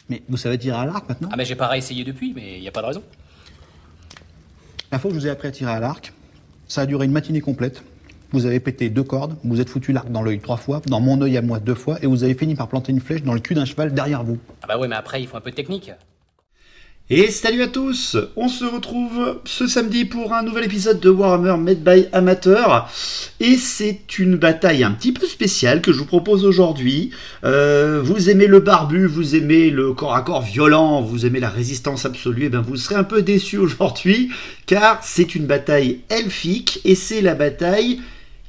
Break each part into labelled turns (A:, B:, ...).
A: Mais vous savez tirer à l'arc maintenant?
B: Ah mais j'ai pas réessayé depuis, mais y a pas de raison.
A: La fois que je vous ai appris à tirer à l'arc, ça a duré une matinée complète. Vous avez pété 2 cordes, vous êtes foutu l'arc dans l'œil 3 fois, dans mon œil à moi 2 fois, et vous avez fini par planter une flèche dans le cul d'un cheval derrière vous.
B: Ah bah ouais, mais après il faut un peu de technique.
C: Et salut à tous, on se retrouve ce samedi pour un nouvel épisode de Warhammer Made by Amateur. Et c'est une bataille un petit peu spéciale que je vous propose aujourd'hui. Vous aimez le barbu, vous aimez le corps à corps violent, vous aimez la résistance absolue, et bien vous serez un peu déçus aujourd'hui, car c'est une bataille elfique, et c'est la bataille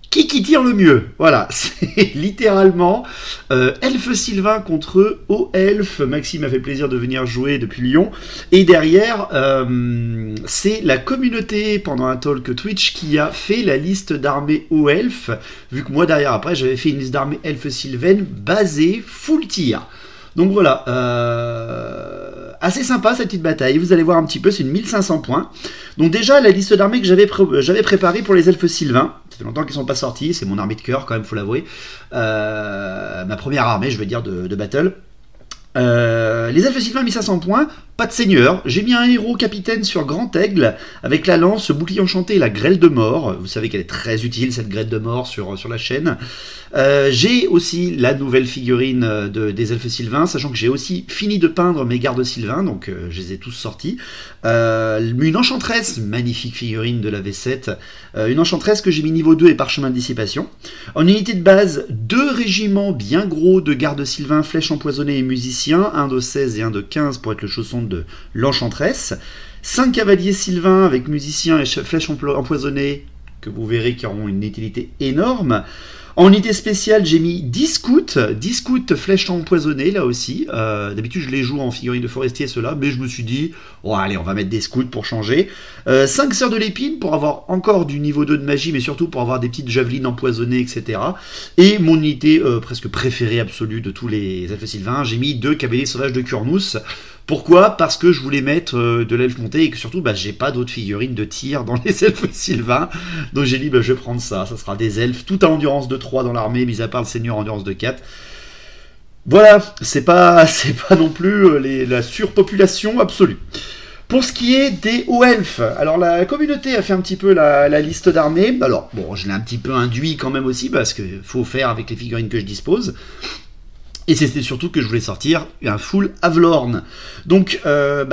C: qui tire le mieux. Voilà, c'est littéralement Elfe Sylvain contre Haut Elfe. Maxime m'a fait plaisir de venir jouer depuis Lyon. Et derrière, c'est la communauté pendant un talk Twitch qui a fait la liste d'armées Haut Elfe. Vu que moi derrière après j'avais fait une liste d'armées Elfe Sylvaine basée full tir. Donc voilà, assez sympa cette petite bataille, vous allez voir un petit peu, c'est une 1500 points. Donc déjà la liste d'armées que j'avais préparée pour les elfes sylvains, ça fait longtemps qu'ils ne sont pas sortis, c'est mon armée de cœur quand même, faut l'avouer. Ma première armée, je veux dire, de battle. Les elfes sylvains 1500 points, pas de seigneur, j'ai mis un héros capitaine sur Grand Aigle, avec la lance, le bouclier enchanté et la grêle de mort. Vous savez qu'elle est très utile cette grêle de mort sur la chaîne. J'ai aussi la nouvelle figurine des elfes sylvains, sachant que j'ai aussi fini de peindre mes gardes sylvains, donc je les ai tous sortis. Une enchanteresse, magnifique figurine de la V7, une enchanteresse que j'ai mis niveau 2 et parchemin de dissipation. En unité de base, 2 régiments bien gros de gardes sylvains, flèches empoisonnées et musiciens, un de 16 et un de 15 pour être le chausson de l'enchanteresse. 5 cavaliers sylvains avec musiciens et flèches empoisonnées, que vous verrez qui auront une utilité énorme. En unité spéciale, j'ai mis 10 scouts flèches empoisonnées là aussi. D'habitude, je les joue en figurine de forestier, ceux-là, mais je me suis dit, oh, allez, on va mettre des scouts pour changer. 5 sœurs de l'épine pour avoir encore du niveau 2 de magie, mais surtout pour avoir des petites javelines empoisonnées, etc. Et mon unité presque préférée absolue de tous les elfes sylvains, j'ai mis 2 cavaliers sauvages de Kurnous. Pourquoi ? Parce que je voulais mettre de l'elfe monté et que surtout j'ai pas d'autres figurines de tir dans les elfes sylvains. Donc j'ai dit je vais prendre ça sera des elfes tout à endurance de 3 dans l'armée, mis à part le seigneur endurance de 4. Voilà, c'est pas non plus la surpopulation absolue. Pour ce qui est des hauts elfes, alors la communauté a fait un petit peu la liste d'armées. Alors bon, je l'ai un petit peu induit quand même aussi parce qu'il faut faire avec les figurines que je dispose. Et c'était surtout que je voulais sortir un full Avelorn. Donc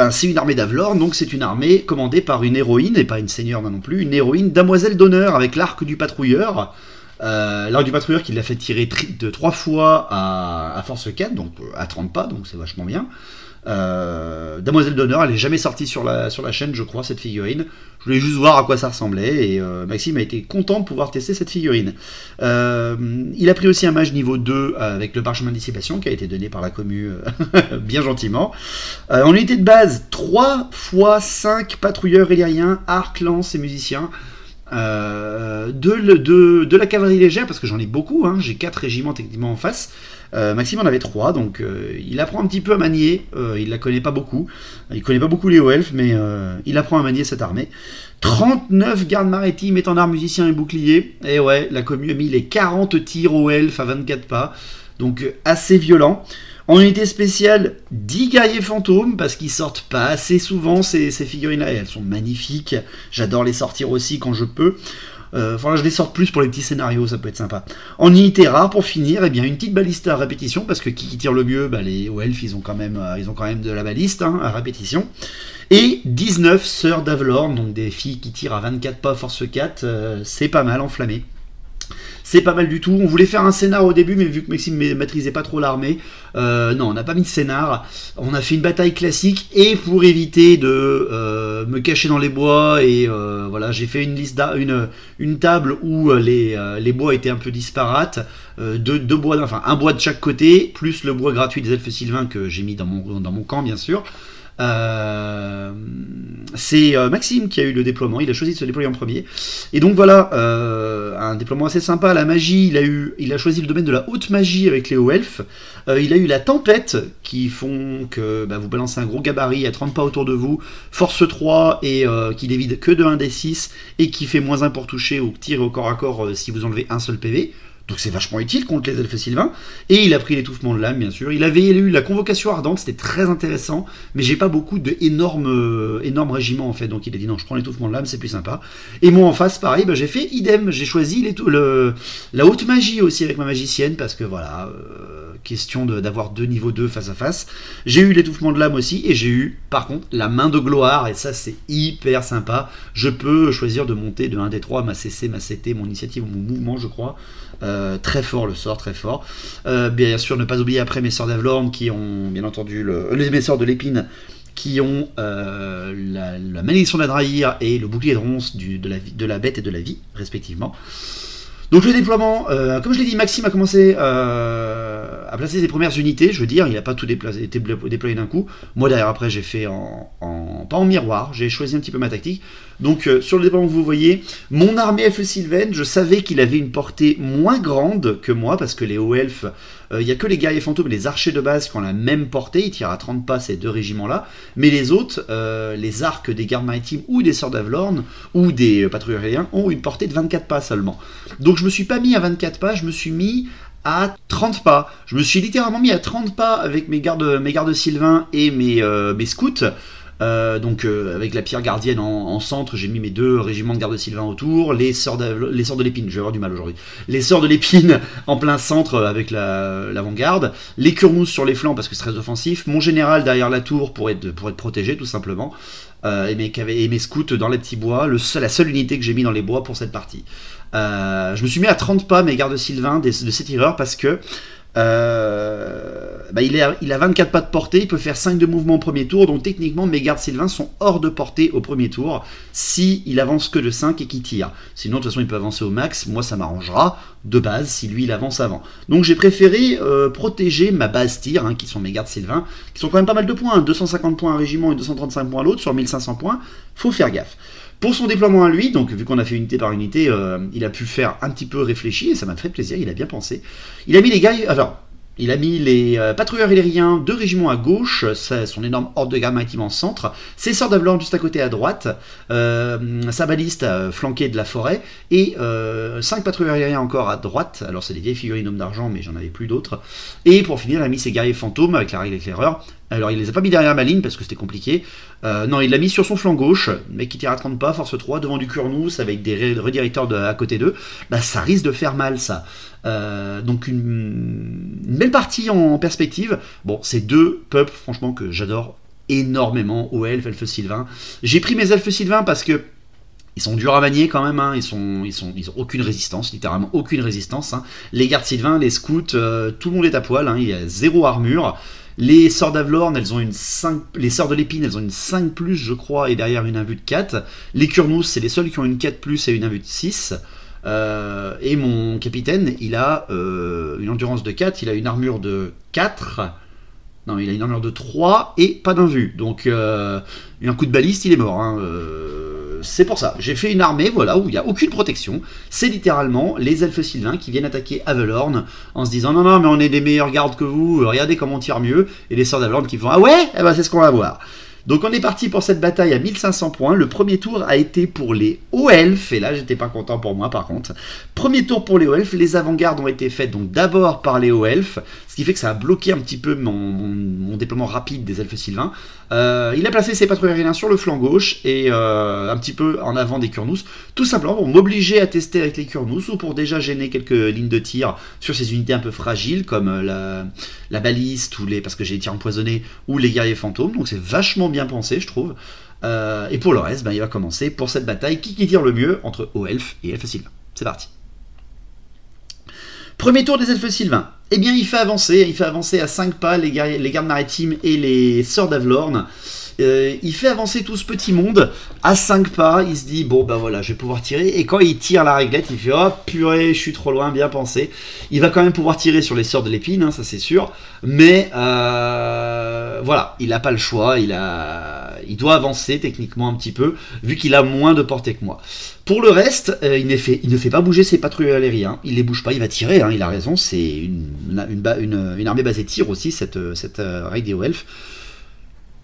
C: c'est une armée d'Avelorn, donc c'est une armée commandée par une héroïne, et pas une seigneur non plus, une héroïne damoiselle d'honneur avec l'arc du patrouilleur. L'arc du patrouilleur qui l'a fait tirer de 3 fois à force 4, donc à 30 pas, donc c'est vachement bien. Damoiselle d'honneur, elle est jamais sortie sur la chaîne, je crois, cette figurine. Je voulais juste voir à quoi ça ressemblait, et Maxime a été content de pouvoir tester cette figurine. Il a pris aussi un mage niveau 2 avec le parchemin de dissipation qui a été donné par la commu bien gentiment. En unité de base, 3 x 5 patrouilleurs illiriens, arc, lance et musiciens. De la cavalerie légère, parce que j'en ai beaucoup, hein, j'ai 4 régiments techniquement en face. Maxime en avait 3, donc il apprend un petit peu à manier, il la connaît pas beaucoup, il connaît pas beaucoup les hauts elfes, mais il apprend à manier cette armée. 39 gardes maritimes, étendards, musiciens et boucliers, et ouais, la commune a mis les 40 tirs hauts elfes à 24 pas, donc assez violent. En unité spéciale, 10 guerriers fantômes, parce qu'ils sortent pas assez souvent ces figurines-là, et elles sont magnifiques, j'adore les sortir aussi quand je peux. Je les sors plus pour les petits scénarios, ça peut être sympa. En unité rare, pour finir, une petite baliste à répétition, parce que qui tire le mieux, les hauts elfes, ils ont quand même de la baliste à répétition. Et 19 sœurs d'Avelorn, donc des filles qui tirent à 24 pas force 4, c'est pas mal enflammé. C'est pas mal du tout. On voulait faire un scénar au début, mais vu que Maxime ne maîtrisait pas trop l'armée, non, on n'a pas mis de scénar. On a fait une bataille classique, et pour éviter de me cacher dans les bois, et voilà, j'ai fait une table où les bois étaient un peu disparates. Deux bois, un bois de chaque côté, plus le bois gratuit des elfes sylvains que j'ai mis dans mon camp, bien sûr. C'est Maxime qui a eu le déploiement, il a choisi de se déployer en premier, et donc voilà, un déploiement assez sympa. La magie, il a choisi le domaine de la haute magie avec les hauts elfes. Il a eu la tempête qui font que vous balancez un gros gabarit à 30 pas autour de vous, force 3 et qui d'évite que de 1d6 et qui fait -1 pour toucher ou tirer au corps à corps si vous enlevez un seul PV. Donc c'est vachement utile contre les elfes sylvains. Et il a pris l'étouffement de l'âme, bien sûr. Il avait eu la convocation ardente, c'était très intéressant. Mais j'ai pas beaucoup d'énormes régiments, en fait. Donc il a dit non, je prends l'étouffement de l'âme, c'est plus sympa. Et moi, en face, pareil, j'ai fait idem. J'ai choisi la haute magie aussi avec ma magicienne. Parce que voilà, question d'avoir 2 niveaux 2 face à face. J'ai eu l'étouffement de l'âme aussi. Et j'ai eu, par contre, la main de gloire. Et ça, c'est hyper sympa. Je peux choisir de monter de 1 des 3, ma CC, ma CT, mon initiative, mon mouvement, je crois. Très fort le sort, très fort. Bien sûr, ne pas oublier après mes sorts d'Avlorn qui ont, bien entendu, mes sorts de l'épine qui ont la malédiction d'Adrahir et le bouclier de ronce de la bête et de la vie, respectivement. Donc le déploiement, comme je l'ai dit, Maxime a commencé à placer ses premières unités, je veux dire, il n'a pas tout été déployé d'un coup. Moi derrière après j'ai fait pas en miroir, j'ai choisi un petit peu ma tactique. Donc sur le déploiement que vous voyez, mon armée elfe sylvaine, je savais qu'il avait une portée moins grande que moi, parce que les hauts elfes, il n'y a que les guerriers fantômes et les archers de base qui ont la même portée, ils tirent à 30 pas ces 2 régiments-là, mais les autres, les arcs des gardes maritimes ou des sorts d'Avlorn ou des patrouilleurs aériens ont une portée de 24 pas seulement. Donc je me suis pas mis à 24 pas, je me suis mis à 30 pas. Je me suis littéralement mis à 30 pas avec mes gardes sylvains et mes scouts. Avec la pierre gardienne en centre, j'ai mis mes 2 régiments de garde sylvains autour, les sorts de l'épine, je vais avoir du mal aujourd'hui, les sorts de l'épine en plein centre avec l'avant-garde, les Kurnous sur les flancs parce que c'est très offensif, mon général derrière la tour pour être protégé tout simplement, et mes scouts dans les petits bois, la seule unité que j'ai mis dans les bois pour cette partie. Je me suis mis à 30 pas mes gardes sylvains de ces tireurs parce que il a 24 pas de portée, il peut faire 5 de mouvement au premier tour, donc techniquement mes gardes sylvains sont hors de portée au premier tour s'il avance que de 5 et qu'il tire. Sinon de toute façon il peut avancer au max, moi ça m'arrangera de base si lui il avance avant. Donc j'ai préféré protéger ma base tir, qui sont mes gardes sylvains, qui sont quand même pas mal de points, 250 points à un régiment et 235 points à l'autre sur 1500 points, faut faire gaffe. Pour son déploiement à lui, donc vu qu'on a fait unité par unité, il a pu faire un petit peu réfléchir et ça m'a fait plaisir, il a bien pensé. Il a mis les gars, il a mis les patrouilleurs illyriens, 2 régiments à gauche, son énorme horde de gardes maritimes en centre, ses sorts d'Avlorn juste à côté à droite, sa baliste flanquée de la forêt, et 5 patrouilleurs illyriens encore à droite, alors c'est des vieilles figurines d'hommes d'argent mais j'en avais plus d'autres, et pour finir il a mis ses guerriers fantômes avec la règle éclaireur. Alors il les a pas mis derrière ma ligne parce que c'était compliqué, non il l'a mis sur son flanc gauche, mec qui tire à 30 pas, force 3, devant du Kurnous avec des redirecteurs à côté d'eux, ça risque de faire mal ça. Donc une belle partie en perspective. Bon, c'est 2 peuples franchement que j'adore énormément, aux elfes sylvains. J'ai pris mes elfes sylvains parce que ils sont durs à manier quand même, ils ont aucune résistance, littéralement aucune résistance. Les gardes sylvains, les scouts, tout le monde est à poil, il y a 0 armure. Les sorts d'Avlorn, elles ont une 5, les sorts de l'épine, elles ont une 5+, je crois, et derrière une invue de 4. Les Kurnous, c'est les seuls qui ont une 4+, et une invue de 6. Et mon capitaine, il a une endurance de 4, il a une armure de 4. Non, il a une armure de 3 et pas d'invue. Donc, un coup de baliste, il est mort. C'est pour ça. J'ai fait une armée, voilà, où il n'y a aucune protection. C'est littéralement les elfes sylvains qui viennent attaquer Avlorn en se disant non, mais on est des meilleurs gardes que vous, regardez comment on tire mieux. Et les sorts d'Avlorn qui font ah ouais, c'est ce qu'on va voir. Donc on est parti pour cette bataille à 1500 points. Le premier tour a été pour les hauts elfes, et là j'étais pas content pour moi par contre. Premier tour pour les hauts elfes, les avant-gardes ont été faites donc d'abord par les hauts elfes, ce qui fait que ça a bloqué un petit peu mon déploiement rapide des elfes sylvains. Il a placé ses patrouilleurs aériens sur le flanc gauche et un petit peu en avant des Kurnous, tout simplement pour m'obliger à tester avec les Kurnous ou pour déjà gêner quelques lignes de tir sur ces unités un peu fragiles comme la baliste ou parce que j'ai des tirs empoisonnés ou les guerriers fantômes. Donc c'est vachement bien pensé, je trouve. Et pour le reste, il va commencer pour cette bataille qui tire le mieux entre hauts elfes et elfes sylvains. C'est parti. Premier tour des elfes sylvains. Eh bien, il fait avancer à 5 pas les gardes maritimes et les sorts d'Avlorn. Il fait avancer tout ce petit monde à 5 pas. Il se dit bon ben voilà, je vais pouvoir tirer. Et quand il tire la réglette, il fait oh purée, je suis trop loin, bien pensé. Il va quand même pouvoir tirer sur les sorts de l'épine, ça c'est sûr. Mais voilà, il n'a pas le choix. Il doit avancer techniquement un petit peu vu qu'il a moins de portée que moi. Pour le reste, il ne fait pas bouger ses patrouilleurs aériens, il les bouge pas, il va tirer, il a raison, c'est une armée basée tir aussi, cette règle des hauts elfes.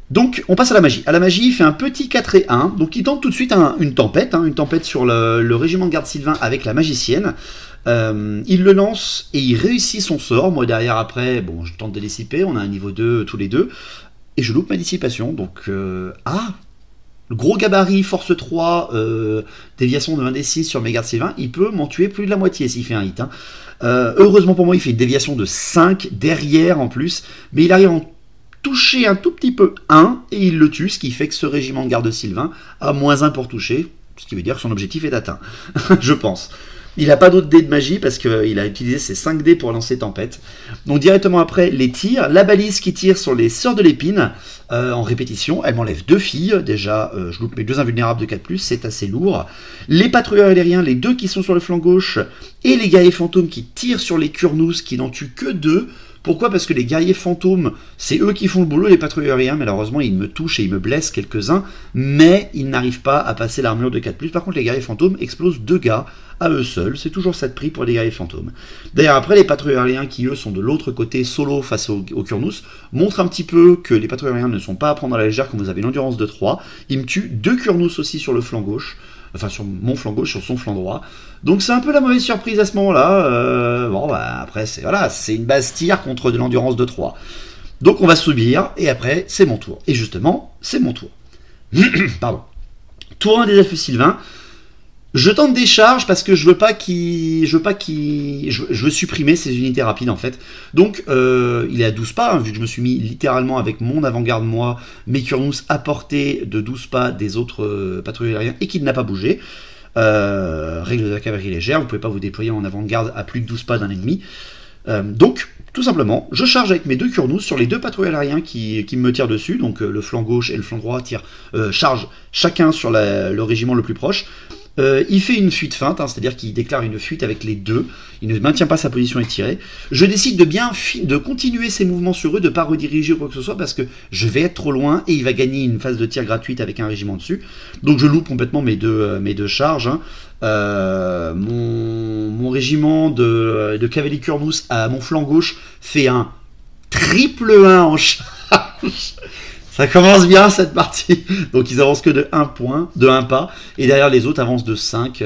C: Donc on passe à la magie. À la magie, il fait un petit 4 et 1, donc il tente tout de suite une tempête sur le régiment de garde sylvain avec la magicienne. Il le lance et il réussit son sort. Moi derrière après, bon, je tente de dissiper, on a un niveau 2 tous les deux, et je loupe ma dissipation. Donc, le gros gabarit, force 3, déviation de 1d6 sur mes gardes Sylvains, il peut m'en tuer plus de la moitié s'il fait un hit. Hein. Heureusement pour moi, il fait une déviation de 5 derrière en plus, mais il arrive à en toucher un tout petit peu 1 et il le tue, ce qui fait que ce régiment de garde Sylvain a -1 pour toucher, ce qui veut dire que son objectif est atteint, je pense. Il n'a pas d'autres dés de magie parce qu'il a utilisé ses 5 dés pour lancer Tempête. Donc directement après, les tirs. La balise qui tire sur les Sœurs de l'Épine en répétition. Elle m'enlève 2 filles. Déjà, je loupe mes 2 invulnérables de 4+, c'est assez lourd. Les patrouilleurs aériens, les 2 qui sont sur le flanc gauche, et les guerriers fantômes qui tirent sur les Kurnous qui n'en tuent que 2. Pourquoi? Parce que les guerriers fantômes, c'est eux qui font le boulot, les patrouilleurs aériens, malheureusement, ils me touchent et ils me blessent quelques-uns, mais ils n'arrivent pas à passer l'armure de 4+. Par contre, les guerriers fantômes explosent 2 gars à eux seuls, c'est toujours ça de prix pour les guerriers fantômes. D'ailleurs, après, les patrouilleurs aériens qui, eux, sont de l'autre côté, solo face aux Kurnous, montrent un petit peu que les patrouilleurs aériens ne sont pas à prendre à la légère quand vous avez une endurance de 3. Ils me tuent 2 Kurnous aussi sur le flanc gauche, enfin sur mon flanc gauche, sur son flanc droit. Donc c'est un peu la mauvaise surprise à ce moment-là. Bon, bah, après, c'est une base tir contre de l'endurance de 3. Donc on va subir, et après, c'est mon tour. Et justement, c'est mon tour. Pardon. Tour 1 des elfes Sylvains. Je tente des charges parce que je veux supprimer ces unités rapides en fait. Donc il est à 12 pas, hein, vu que je me suis mis littéralement avec mon avant-garde moi, mes Kurnous à portée de 12 pas des autres patrouilleurs aériens et qu'il n'a pas bougé. Règle de la cavalerie légère, vous ne pouvez pas vous déployer en avant-garde à plus de 12 pas d'un ennemi. Donc, tout simplement, je charge avec mes 2 Kurnous sur les 2 patrouilleurs aériens qui me tirent dessus. Donc le flanc gauche et le flanc droit chargent chacun sur le régiment le plus proche. Il fait une fuite feinte, hein, c'est-à-dire qu'il déclare une fuite avec les 2. Il ne maintient pas sa position étirée. Je décide de continuer ses mouvements sur eux, de ne pas rediriger ou quoi que ce soit, parce que je vais être trop loin et il va gagner une phase de tir gratuite avec un régiment dessus. Donc je loupe complètement mes deux charges. Hein. Mon régiment de cavaliers Kurnous à mon flanc gauche fait un triple 1 en charge. Ça commence bien cette partie. Donc ils avancent que de 1 point, de 1 pas, et derrière les autres avancent de 5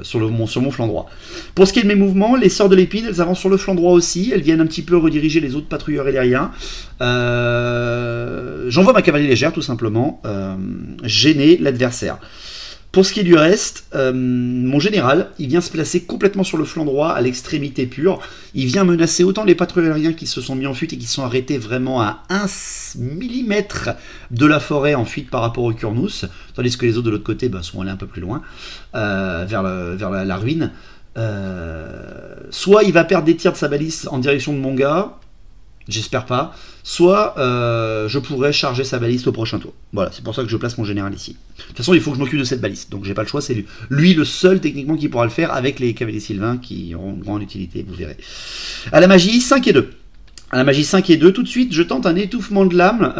C: sur mon flanc droit. Pour ce qui est de mes mouvements, les Sœurs de l'Épine, elles avancent sur le flanc droit aussi, elles viennent un petit peu rediriger les autres patrouilleurs aériens. J'envoie ma cavalerie légère tout simplement, gêner l'adversaire. Pour ce qui est du reste, mon général, il vient se placer complètement sur le flanc droit, à l'extrémité pure. Il vient menacer autant les patrouilleurs aériens qui se sont mis en fuite et qui sont arrêtés vraiment à 1 mm de la forêt en fuite par rapport aux Kurnous, tandis que les autres de l'autre côté sont allés un peu plus loin, vers la ruine. Soit il va perdre des tirs de sa balise en direction de mon gars, j'espère pas, soit je pourrais charger sa baliste au prochain tour. Voilà, c'est pour ça que je place mon général ici. De toute façon, il faut que je m'occupe de cette baliste, donc j'ai pas le choix, c'est lui le seul techniquement qui pourra le faire avec les cavaliers Sylvains qui auront une grande utilité, vous verrez. À la magie, 5 et 2. À la magie 5 et 2, tout de suite, je tente un étouffement de l'âme.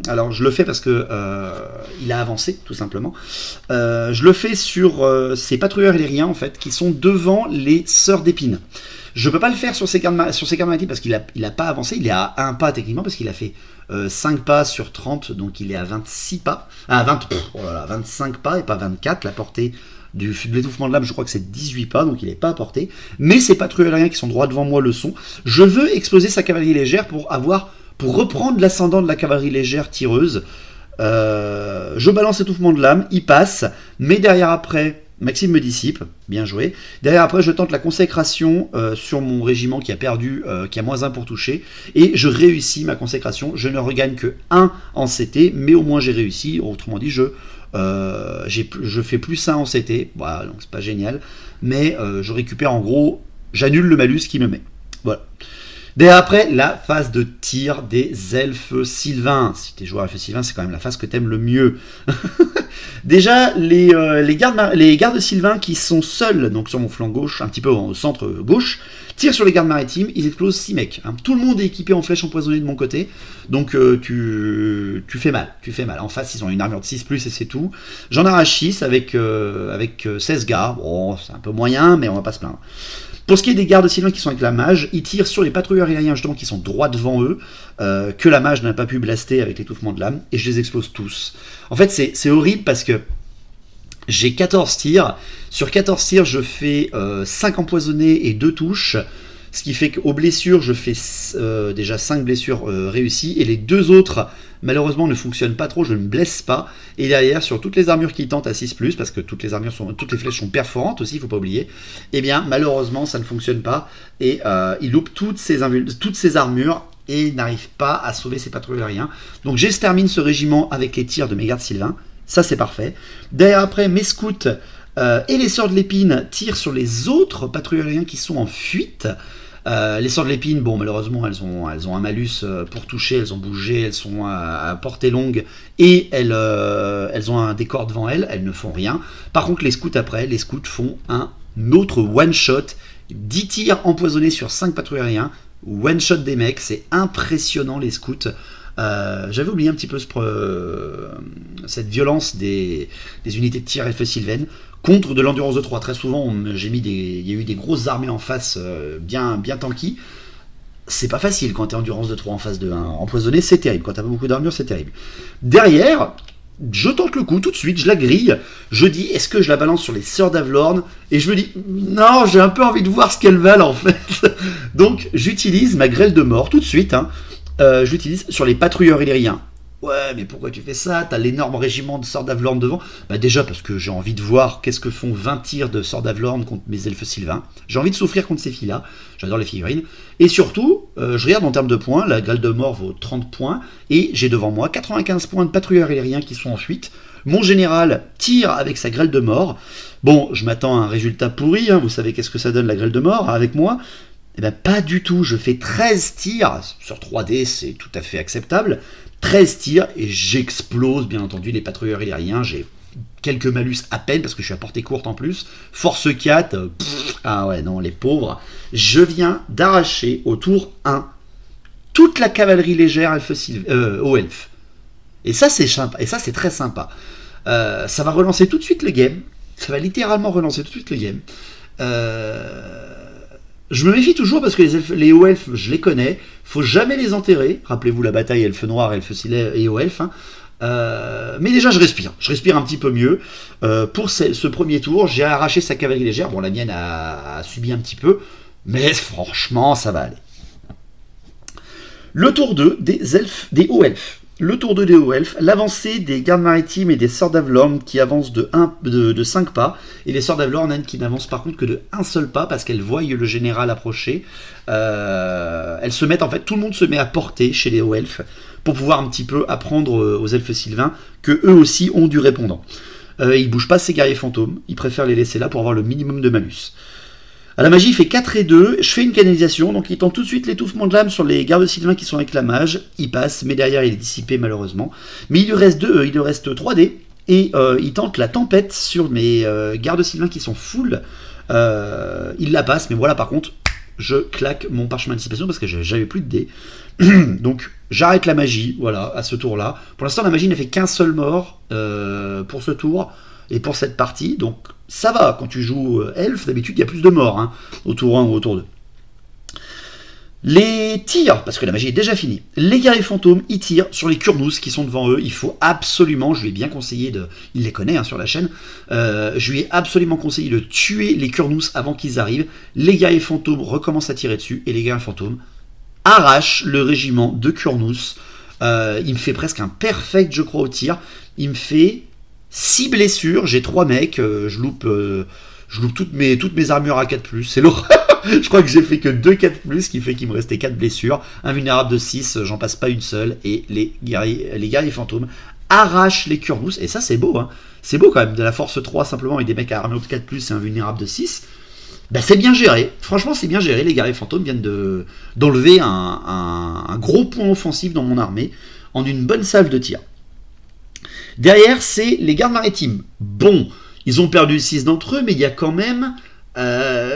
C: Alors, je le fais parce que il a avancé, tout simplement. Je le fais sur ces patrouilleurs aériens, en fait, qui sont devant les Sœurs d'Épine. Je ne peux pas le faire sur ces gardes maritimes parce qu'il n'a pas avancé. Il est à 1 pas techniquement parce qu'il a fait 5 pas sur 30, donc il est à 26 pas. Ah, 25 pas et pas 24. La portée de l'étouffement de l'âme, je crois que c'est 18 pas, donc il n'est pas à portée. Mais ces patrouilleurs aériens qui sont droit devant moi le sont. Je veux exploser sa cavalerie légère pour reprendre l'ascendant de la cavalerie légère tireuse. Je balance étouffement de l'âme, il passe, mais derrière après... Maxime me dissipe, bien joué. Derrière après je tente la consécration sur mon régiment qui a perdu, qui a -1 pour toucher, et je réussis ma consécration. Je ne regagne que 1 en CT, mais au moins j'ai réussi. Autrement dit, je fais +1 en CT, voilà, donc c'est pas génial, mais je récupère en gros, j'annule le malus qu'il me met. Voilà. Derrière après, la phase de tir des elfes Sylvains. Si t'es joueur elfes Sylvains, c'est quand même la phase que t'aimes le mieux. Déjà, les gardes Sylvains qui sont seuls, donc sur mon flanc gauche, un petit peu au centre gauche, tirent sur les gardes maritimes, ils explosent 6 mecs. Hein. Tout le monde est équipé en flèches empoisonnées de mon côté, donc tu fais mal. En face, ils ont une armure de 6+, et c'est tout. J'en arrache 6 avec 16 gars. Bon, c'est un peu moyen, mais on va pas se plaindre. Pour ce qui est des gardes Sylvains qui sont avec la mage, ils tirent sur les patrouilleurs aériens justement qui sont droit devant eux, que la mage n'a pas pu blaster avec l'étouffement de l'âme, et je les explose tous. En fait, c'est horrible parce que J'ai 14 tirs. Sur 14 tirs, je fais 5 empoisonnés et 2 touches. Ce qui fait qu'aux blessures, je fais déjà 5 blessures réussies. Et les 2 autres, malheureusement, ne fonctionnent pas trop. Je ne me blesse pas. Et derrière, sur toutes les armures qui tentent à 6+, parce que toutes les flèches sont perforantes aussi, il ne faut pas oublier. Eh bien, malheureusement, ça ne fonctionne pas. Et il loupe toutes ces armures et n'arrive pas à sauver ses patrouilles aériens. Donc, j'extermine ce régiment avec les tirs de mes gardes sylvains. Ça, c'est parfait. Derrière, après, mes scouts et les sorts de l'épine tirent sur les autres patrouilles aériens qui sont en fuite. Les sorts de l'épine, bon, malheureusement, elles ont un malus pour toucher, elles ont bougé, elles sont à portée longue et elles ont un décor devant elles ne font rien. Par contre, les scouts après, les scouts font un autre one-shot, 10 tirs empoisonnés sur 5 patrouilles aériens, one-shot des mecs, c'est impressionnant les scouts. J'avais oublié un petit peu cette violence des unités de tir elfe sylvaine contre de l'endurance de 3. Très souvent, il y a eu des grosses armées en face bien tanky. C'est pas facile quand t'es endurance de 3 en face de 1. Empoisonné, c'est terrible. Quand t'as pas beaucoup d'armure, c'est terrible. Derrière, je tente le coup tout de suite, je la grille. Je dis, est-ce que je la balance sur les sœurs d'Avlorn? Et je me dis, non, j'ai un peu envie de voir ce qu'elles valent en fait. Donc, j'utilise ma grêle de mort tout de suite. Je l'utilise sur les patrouilleurs illériens. Ouais, mais pourquoi tu fais ça? T'as l'énorme régiment de Sœurs d'Avlorn devant. Bah déjà parce que j'ai envie de voir qu'est-ce que font 20 tirs de Sœurs d'Avlorn contre mes elfes sylvains. J'ai envie de souffrir contre ces filles-là. J'adore les figurines. Et surtout, je regarde en termes de points, la grêle de mort vaut 30 points, et j'ai devant moi 95 points de patrouilleurs illériens qui sont en fuite. Mon général tire avec sa grêle de mort. Bon, je m'attends à un résultat pourri, vous savez qu'est-ce que ça donne la grêle de mort avec moi? Eh bien, pas du tout. Je fais 13 tirs. Sur 3D, c'est tout à fait acceptable. 13 tirs et j'explose, bien entendu, les patrouilleurs illériens. J'ai quelques malus à peine parce que je suis à portée courte en plus. Force 4. Ah ouais, non, les pauvres. Je viens d'arracher au tour 1 toute la cavalerie légère aux elfes. Et ça, c'est sympa. Et ça, c'est très sympa. Ça va relancer tout de suite le game. Ça va littéralement relancer tout de suite le game. Je me méfie toujours parce que les hauts elfes, je les connais. Faut jamais les enterrer. Rappelez-vous la bataille elfe noir, elfe et hauts elfes. Mais déjà, je respire un petit peu mieux. Pour ce premier tour, j'ai arraché sa cavalerie légère. Bon, la mienne a subi un petit peu, mais franchement, ça va aller. Le tour 2 des hauts elfes. Le tour 2 des hauts elfes, l'avancée des gardes maritimes et des sœurs d'Avlorn qui avancent de 5 pas, et les sœurs d'Avlorn qui n'avancent par contre que de 1 seul pas parce qu'elles voient le général approcher. Elles se mettent, en fait, tout le monde se met à portée chez les hauts elfes pour pouvoir un petit peu apprendre aux elfes sylvains que eux aussi ont du répondant. Ils bougent pas ces guerriers fantômes, ils préfèrent les laisser là pour avoir le minimum de malus. À la magie, il fait 4 et 2, je fais une canalisation, donc il tente tout de suite l'étouffement de l'âme sur les gardes sylvains qui sont avec la mage, il passe, mais derrière il est dissipé malheureusement. Mais il lui reste 3D, et il tente la tempête sur mes gardes sylvains qui sont full, il la passe, mais voilà, par contre, je claque mon parchemin de dissipation parce que j'avais plus de dés. Donc j'arrête la magie, voilà, à ce tour-là. Pour l'instant, la magie n'a fait qu'un seul mort pour ce tour, et pour cette partie, donc ça va, quand tu joues elfe, d'habitude il y a plus de morts, au tour 1 ou au tour 2. Les tirs, parce que la magie est déjà finie, les guerriers fantômes, ils tirent sur les Kurnous qui sont devant eux, il faut absolument, je lui ai bien conseillé il les connaît sur la chaîne, je lui ai absolument conseillé de tuer les Kurnous avant qu'ils arrivent, les guerriers fantômes recommencent à tirer dessus, et les guerriers fantômes arrachent le régiment de Kurnous, il me fait presque un perfect, je crois, au tir, il me fait 6 blessures, j'ai 3 mecs, je loupe toutes mes armures à 4+, c'est l'horreur. Je crois que j'ai fait que 2 4+, ce qui fait qu'il me restait 4 blessures, invulnérable de 6, j'en passe pas une seule, et les guerriers fantômes arrachent les Kurnous, et ça c'est beau, c'est beau quand même, de la force 3 simplement, avec des mecs à armure de 4+, et invulnérable de 6, ben c'est bien géré, franchement c'est bien géré, les guerriers fantômes viennent d'enlever un gros point offensif dans mon armée, en une bonne salve de tir. Derrière, c'est les gardes maritimes. Bon, ils ont perdu 6 d'entre eux, mais il y a quand même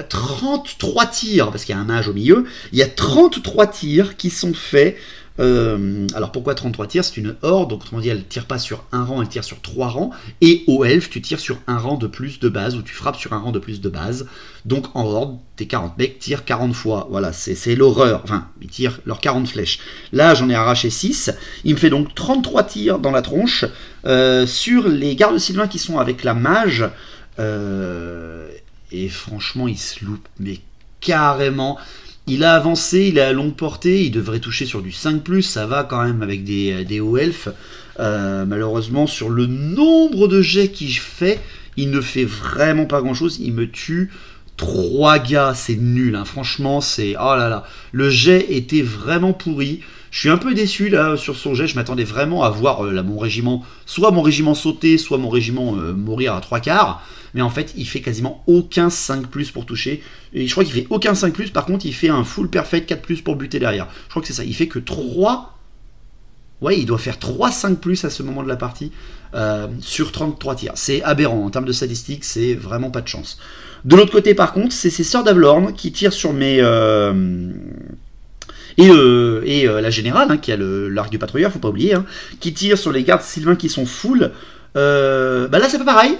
C: 33 tirs, parce qu'il y a un mage au milieu, il y a 33 tirs qui sont faits. Alors pourquoi 33 tirs? C'est une horde, donc autrement dit elle tire pas sur un rang, elle tire sur 3 rangs, et au elfe tu tires sur un rang de plus de base, ou tu frappes sur un rang de plus de base, donc en horde, tes 40 mecs tirent 40 fois, voilà, c'est l'horreur, enfin, ils tirent leurs 40 flèches. Là j'en ai arraché 6, il me fait donc 33 tirs dans la tronche, sur les gardes sylvains qui sont avec la mage, et franchement il se loupe, mais carrément. Il a avancé, il est à longue portée, il devrait toucher sur du 5+, ça va quand même avec des hauts elfes. Malheureusement, sur le nombre de jets qu'il fait, il ne fait vraiment pas grand chose. Il me tue 3 gars, c'est nul, hein. Franchement, c'est... Oh là là, le jet était vraiment pourri. Je suis un peu déçu là sur son jet, je m'attendais vraiment à voir là, mon régiment sauter, soit mon régiment mourir à 3/4. Mais en fait, il fait quasiment aucun 5+ pour toucher. Et je crois qu'il fait aucun 5+, par contre, il fait un full perfect 4+ pour buter derrière. Je crois que c'est ça, il fait que 3... Ouais, il doit faire 3 5+ à ce moment de la partie, sur 33 tirs. C'est aberrant, en termes de statistiques, c'est vraiment pas de chance. De l'autre côté, par contre, c'est ces Sœurs d'Avlorn qui tirent sur mes... la générale, hein, qui a l'arc du patrouilleur, faut pas oublier, hein, qui tire sur les gardes sylvains qui sont full. Bah là, c'est pas pareil.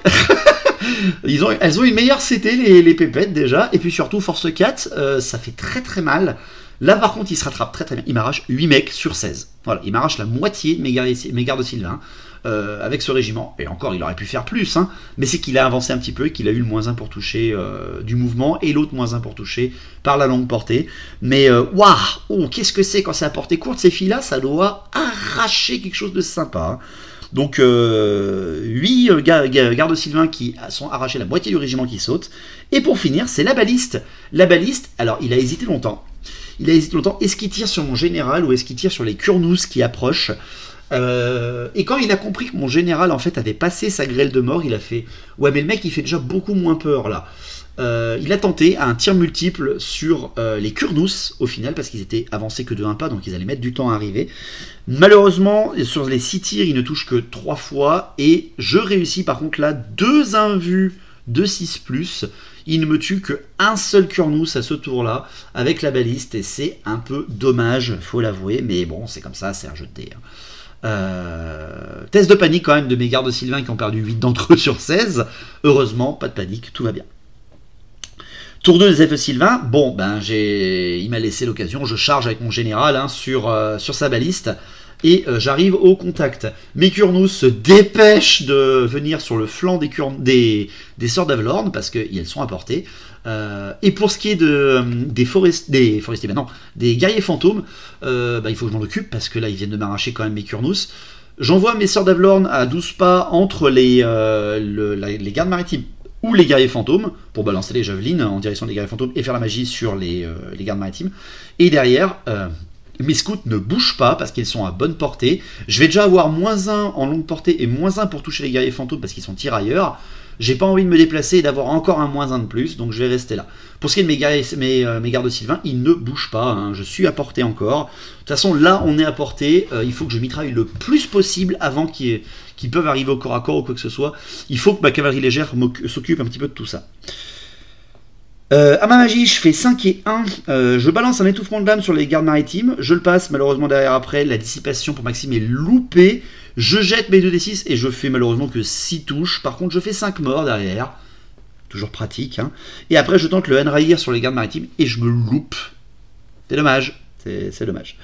C: Elles ont une meilleure CT, les pépettes, déjà. Et puis surtout, Force 4, ça fait très très mal. Là, par contre, il se rattrape très très bien. Il m'arrache 8 mecs sur 16. Voilà, il m'arrache la moitié de mes gardes sylvains avec ce régiment. Et encore, il aurait pu faire plus, hein, mais c'est qu'il a avancé un petit peu et qu'il a eu le -1 pour toucher du mouvement et l'autre -1 pour toucher par la longue portée. Mais waouh, oh, qu'est-ce que c'est quand c'est à portée courte, ces filles-là, ça doit arracher quelque chose de sympa. Hein. Donc 8 gardes sylvains qui sont arrachés, la moitié du régiment qui saute. Et pour finir, c'est la baliste. La baliste, alors il a hésité longtemps. Est-ce qu'il tire sur mon général ou est-ce qu'il tire sur les Kurnous qui approchent? Et quand il a compris que mon général en fait avait passé sa grêle de mort, il a fait ouais mais le mec il fait déjà beaucoup moins peur là. Il a tenté un tir multiple sur les Kurnous au final parce qu'ils étaient avancés que de 1 pas, donc ils allaient mettre du temps à arriver. Malheureusement sur les 6 tirs il ne touche que 3 fois et je réussis par contre là 2 invus de 6+. Il ne me tue qu'un seul Kurnous à ce tour là avec la baliste et c'est un peu dommage, faut l'avouer, mais bon c'est comme ça, c'est un jeu de dés. Test de panique quand même de mes gardes sylvains qui ont perdu 8 d'entre eux sur 16. Heureusement, pas de panique, tout va bien. Tour 2 des elfes sylvains. Bon, ben il m'a laissé l'occasion. Je charge avec mon général hein, sur sa baliste. Et j'arrive au contact. Mes Kurnous se dépêchent de venir sur le flanc des Sœurs d'Avlorn parce qu'elles sont à portée. Et pour ce qui est des guerriers fantômes, il faut que je m'en occupe parce que là ils viennent de m'arracher quand même mes Kurnous. J'envoie mes Sœurs d'Avlorn à 12 pas entre les gardes maritimes ou les guerriers fantômes pour balancer les javelines en direction des guerriers fantômes et faire la magie sur les gardes maritimes. Et derrière, mes scouts ne bougent pas parce qu'ils sont à bonne portée. Je vais déjà avoir -1 en longue portée et -1 pour toucher les guerriers fantômes parce qu'ils sont tirailleurs. J'ai pas envie de me déplacer et d'avoir encore un -1 de plus, donc je vais rester là. Pour ce qui est de mes gardes sylvains, ils ne bougent pas, hein, je suis à portée encore. De toute façon, là, on est à portée, il faut que je mitraille le plus possible avant qu'ils peuvent arriver au corps à corps ou quoi que ce soit. Il faut que ma cavalerie légère s'occupe un petit peu de tout ça. À ma magie, je fais 5 et 1. Je balance un étouffement de l'âme sur les gardes maritimes. Je le passe, malheureusement, derrière après. La dissipation pour Maxime est loupée. Je jette mes 2d6 et je fais malheureusement que 6 touches. Par contre, je fais 5 morts derrière. Toujours pratique. Hein. Et après, je tente le enrahir sur les gardes maritimes et je me loupe. C'est dommage. C'est dommage.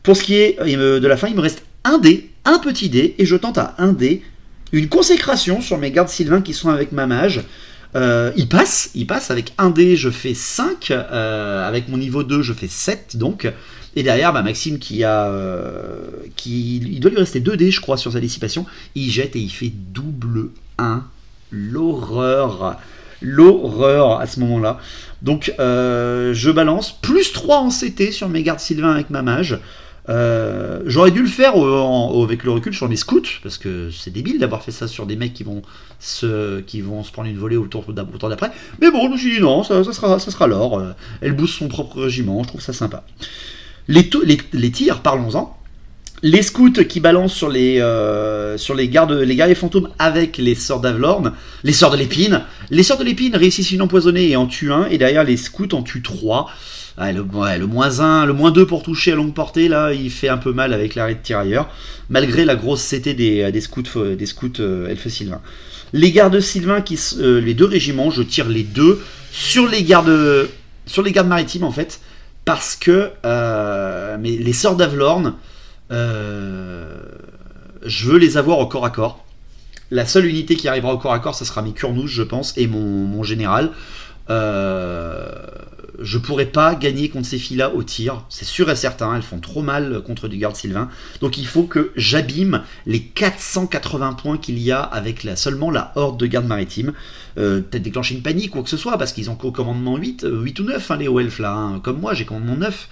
C: Pour ce qui est de la fin, il me reste un dé, un petit dé. Et je tente à un dé une consécration sur mes gardes sylvains qui sont avec ma mage. Il passe avec un dé, je fais 5, avec mon niveau 2, je fais 7 donc, et derrière, Maxime il doit lui rester 2 dés, je crois, sur sa dissipation, il jette et il fait double 1, l'horreur à ce moment-là. Donc, je balance, plus 3 en CT sur mes gardes sylvains avec ma mage. J'aurais dû le faire avec le recul sur mes scouts parce que c'est débile d'avoir fait ça sur des mecs qui vont se prendre une volée au tour d'après, mais bon, je me suis dit non, ça sera l'or. Elle booste son propre régiment, je trouve ça sympa. Les tirs, parlons-en. Les scouts qui balancent sur les guerriers fantômes avec les sorts d'Avlorn, les sorts de l'épine. Les sorts de l'épine réussissent une empoisonnée et en tuent un, et derrière les scouts en tuent 3. Le moins 1, le moins 2 pour toucher à longue portée, là, il fait un peu mal avec l'arrêt de tirailleur, malgré la grosse CT des scouts elfes sylvains. Les gardes sylvains, les 2 régiments, je tire les 2 sur les gardes maritimes en fait, parce que mais les sorts d'Avlorn, je veux les avoir au corps à corps. La seule unité qui arrivera au corps à corps, ça sera mes Kurnous, je pense, et mon général. Je pourrais pas gagner contre ces filles-là au tir, c'est sûr et certain, elles font trop mal contre du garde sylvain. Donc il faut que j'abîme les 480 points qu'il y a avec seulement la horde de garde maritime. Peut-être déclencher une panique ou quoi que ce soit, parce qu'ils ont qu'au commandement 8 ou 9, hein, les hauts elfes là, hein. Comme moi j'ai commandement 9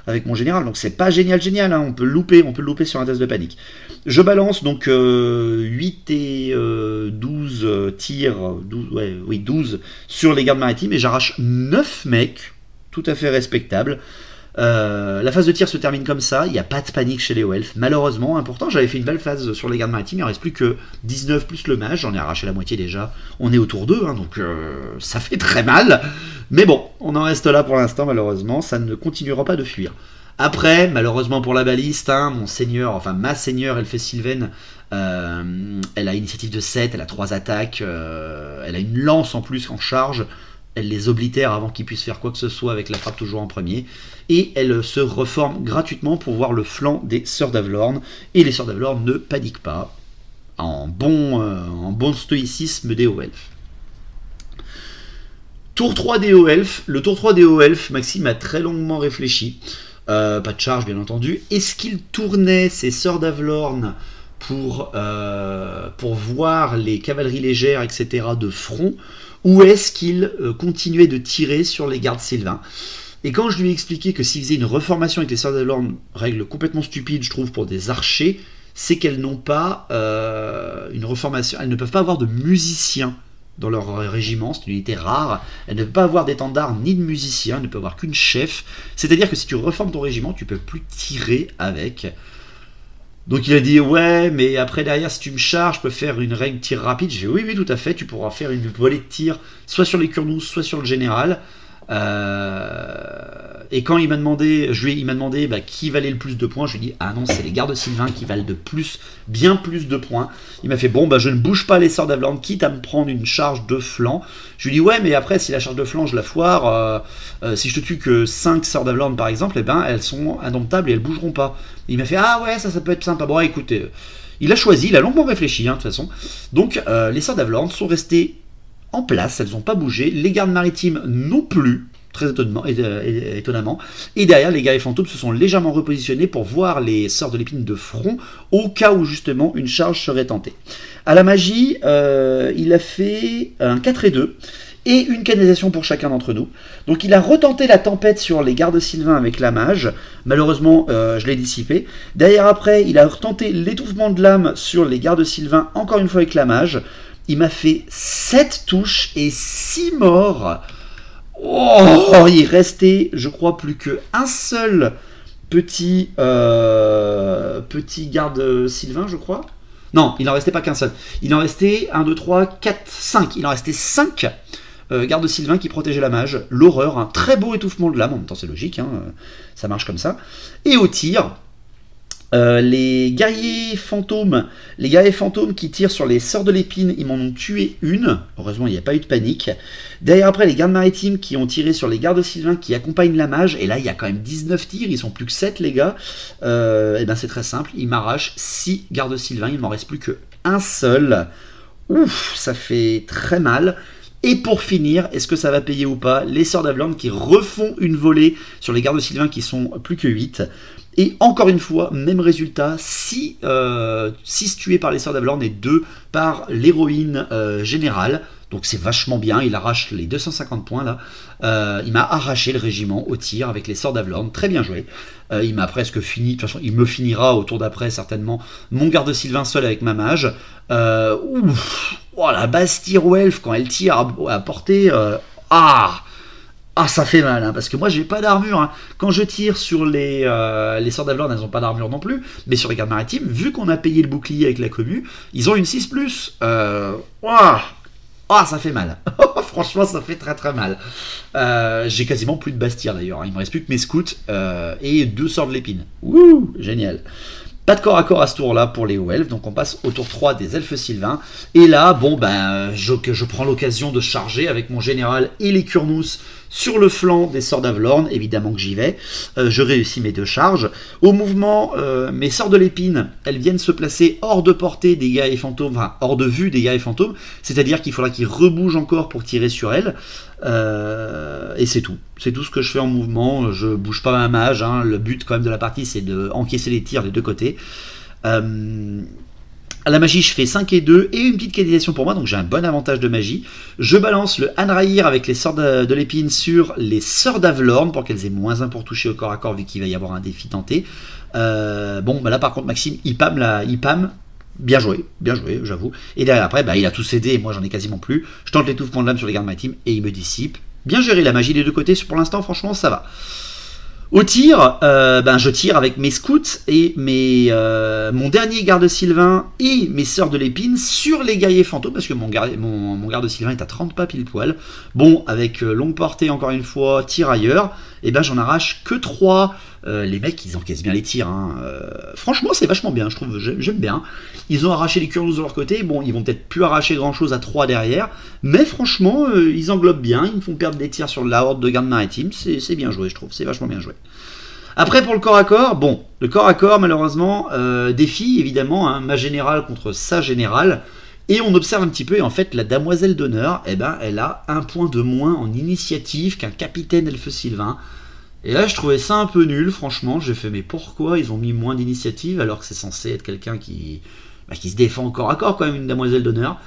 C: avec mon général, donc c'est pas génial, hein. On peut le louper sur un test de panique. Je balance donc 8 et 12 tirs, 12 sur les gardes maritimes, et j'arrache 9 mecs, tout à fait respectable. La phase de tir se termine comme ça, il n'y a pas de panique chez les hauts elfes, malheureusement, hein. Pourtant j'avais fait une belle phase sur les gardes maritimes, il ne reste plus que 19 plus le mage, j'en ai arraché la moitié déjà, on est autour d'eux, hein, donc ça fait très mal, mais bon, on en reste là pour l'instant, malheureusement, ça ne continuera pas de fuir. Après, malheureusement pour la baliste, hein, ma seigneur elfe sylvaine, elle a initiative de 7, elle a 3 attaques, elle a une lance en plus en charge, elle les oblitère avant qu'ils puissent faire quoi que ce soit avec la frappe toujours en premier, et elle se reforme gratuitement pour voir le flanc des Sœurs d'Avlorn, et les Sœurs d'Avlorn ne paniquent pas, en bon stoïcisme des hauts elfes. Tour 3 des hauts elfes. Le tour 3 des hauts elfes, Maxime a très longuement réfléchi, pas de charge bien entendu. Est-ce qu'il tournait ses Sœurs d'Avlorn pour voir les cavaleries légères, etc. de front, ou est-ce qu'il continuait de tirer sur les gardes sylvains? Et quand je lui ai expliqué que s'il faisait une reformation avec les Sœurs d'Avlorn, règle complètement stupide, je trouve, pour des archers, c'est qu'elles n'ont pas une reformation, elles ne peuvent pas avoir de musiciens dans leur régiment, c'est une unité rare, elles ne peuvent pas avoir d'étendard ni de musiciens, elles ne peuvent avoir qu'une chef, c'est-à-dire que si tu reformes ton régiment, tu peux plus tirer avec. Donc il a dit, ouais, mais après derrière, si tu me charges, je peux faire une règle tir rapide. J'ai dit, oui, tout à fait, tu pourras faire une volée de tir, soit sur les Kurnous, soit sur le général. Et quand il m'a demandé qui valait le plus de points, je lui ai dit, ah non, c'est les gardes sylvains qui valent bien plus de points. Il m'a fait, bon, je ne bouge pas les Sœurs d'Avlorn, quitte à me prendre une charge de flanc. Je lui ai dit, ouais, mais après, si la charge de flanc, je la foire, si je te tue que 5 Sœurs d'Avlorn, par exemple, elles sont indomptables et elles bougeront pas. Il m'a fait, ah ouais, ça peut être sympa. Bon, écoutez, il a choisi, il a longuement réfléchi, hein, de toute façon. Donc, les Sœurs d'Avlorn sont restées en place, elles n'ont pas bougé, les gardes maritimes non plus, très étonnamment, et derrière les guerriers fantômes se sont légèrement repositionnés pour voir les Sœurs de l'épine de front, au cas où justement une charge serait tentée. À la magie, il a fait un 4 et 2, et une canalisation pour chacun d'entre nous. Donc il a retenté la tempête sur les gardes sylvains avec la mage, malheureusement je l'ai dissipé. Derrière après, il a retenté l'étouffement de l'âme sur les gardes sylvains, encore une fois avec la mage. Il m'a fait 7 touches et 6 morts. Oh, il restait, je crois, plus qu'un seul petit garde sylvain, je crois. Non, il n'en restait pas qu'un seul. Il en restait 1, 2, 3, 4, 5. Il en restait 5 gardes sylvains qui protégeaient la mage. L'horreur, un très beau étouffement de l'âme. En même temps, c'est logique, hein, ça marche comme ça. Et au tir, les guerriers fantômes qui tirent sur les Sœurs de l'épine, ils m'en ont tué une. Heureusement, il n'y a pas eu de panique. Derrière après, les gardes maritimes qui ont tiré sur les gardes sylvains qui accompagnent la mage. Et là, il y a quand même 19 tirs, ils sont plus que 7, les gars. Et ben c'est très simple, ils m'arrachent 6 gardes sylvains, il ne m'en reste plus qu'un seul. Ouf, ça fait très mal. Et pour finir, est-ce que ça va payer ou pas? Les Sœurs d'Avlorn qui refont une volée sur les gardes sylvains qui sont plus que 8. Et encore une fois, même résultat, 6 tués par les Sœurs d'Avlorn et 2 par l'héroïne générale. Donc c'est vachement bien, il arrache les 250 points là. Il m'a arraché le régiment au tir avec les Sœurs d'Avlorn, très bien joué. Il m'a presque fini, de toute façon il me finira au tour d'après certainement. Mon garde sylvain seul avec ma mage. La Bastille Elf quand elle tire à portée, Ah, ça fait mal, hein, parce que moi j'ai pas d'armure. Hein. Quand je tire sur les sorts d'Avelorn, elles ont pas d'armure non plus. Mais sur les gardes maritimes, vu qu'on a payé le bouclier avec la commu, ils ont une 6+. Ouah, ah, ça fait mal. Franchement, ça fait très très mal. J'ai quasiment plus de Bastir d'ailleurs. Il me reste plus que mes scouts et 2 sorts de l'épine. Wouh, génial. Pas de corps à corps à ce tour-là pour les hauts elfes, donc on passe au tour 3 des elfes sylvains. Et là, bon, ben, je prends l'occasion de charger avec mon général et les Kurnous sur le flanc des sorts d'Avelorn, évidemment que j'y vais. Je réussis mes 2 charges. Au mouvement, mes sorts de l'épine, elles viennent se placer hors de portée des guerriers fantômes, enfin hors de vue des guerriers fantômes, c'est-à-dire qu'il faudra qu'ils rebougent encore pour tirer sur elles. Et c'est tout. C'est tout ce que je fais en mouvement. Je bouge pas un mage. Hein. Le but quand même de la partie, c'est d'encaisser les tirs des 2 côtés. À la magie, je fais 5 et 2 et une petite qualification pour moi, donc j'ai un bon avantage de magie. Je balance le Anraïr avec les sorts de l'épine sur les sœurs d'Avelorn pour qu'elles aient moins 1 pour toucher au corps à corps vu qu'il va y avoir un défi tenté. Bon, bah là par contre, Maxime, il pam. Bien joué, j'avoue. Et derrière après, bah, il a tout cédé et moi j'en ai quasiment plus. Je tente l'étouffement de l'âme sur les gardes maritimes et il me dissipe. Bien géré la magie des 2 côtés, pour l'instant, franchement, ça va. Au tir, ben, je tire avec mes scouts et mon dernier garde sylvain et mes sœurs de l'épine sur les guerriers fantômes, parce que mon garde sylvain est à 30 pas pile poil. Bon, avec longue portée encore une fois, tirailleur, et ben j'en arrache que 3. Les mecs, ils encaissent bien les tirs. Hein. Franchement, c'est vachement bien, je trouve, j'aime bien. Ils ont arraché les Kurnous de leur côté. Bon, ils vont peut-être plus arracher grand-chose à 3 derrière. Mais franchement, ils englobent bien. Ils me font perdre des tirs sur la horde de gardes maritimes. C'est bien joué, je trouve. C'est vachement bien joué. Après, pour le corps à corps, bon, le corps à corps, malheureusement, défie, évidemment, hein, ma générale contre sa générale. Et on observe un petit peu, et en fait, la damoiselle d'honneur, eh ben, elle a 1 point de moins en initiative qu'un capitaine elfe sylvain. Et là, je trouvais ça un peu nul, franchement. J'ai fait, mais pourquoi ils ont mis moins d'initiative alors que c'est censé être quelqu'un qui se défend corps à corps, quand même, une damoiselle d'honneur.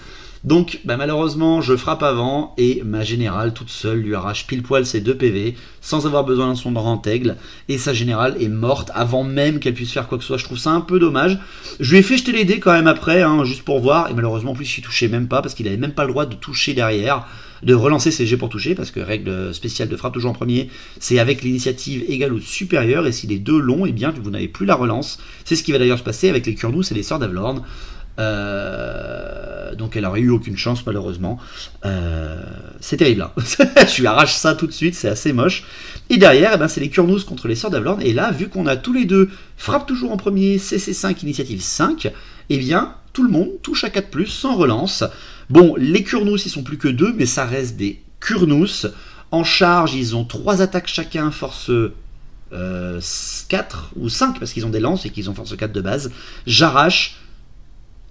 C: Donc, bah, malheureusement, je frappe avant et ma générale, toute seule, lui arrache pile poil ses 2 PV sans avoir besoin d'un son de rentègle. Et sa générale est morte avant même qu'elle puisse faire quoi que ce soit. Je trouve ça un peu dommage. Je lui ai fait jeter les dés quand même après, hein, juste pour voir. Et malheureusement, en plus, il touchait même pas parce qu'il avait même pas le droit de toucher derrière, de relancer ses jets pour toucher, parce que règle spéciale de frappe toujours en premier, c'est avec l'initiative égale ou supérieure, et si les 2 l'ont, eh bien vous n'avez plus la relance. C'est ce qui va d'ailleurs se passer avec les Kurnous et les sœurs d'Avelorn. Donc elle aurait eu aucune chance malheureusement. C'est terrible. Hein. Je lui arrache ça tout de suite, c'est assez moche. Et derrière, eh ben, c'est les Kurnous contre les sœurs d'Avelorn. Et là, vu qu'on a tous les 2 frappe toujours en premier, CC5, initiative 5, eh bien tout le monde touche à 4+, sans relance. Bon, les Kurnous, ils sont plus que 2, mais ça reste des Kurnous. En charge, ils ont 3 attaques chacun, force 4 ou 5, parce qu'ils ont des lances et qu'ils ont force 4 de base. J'arrache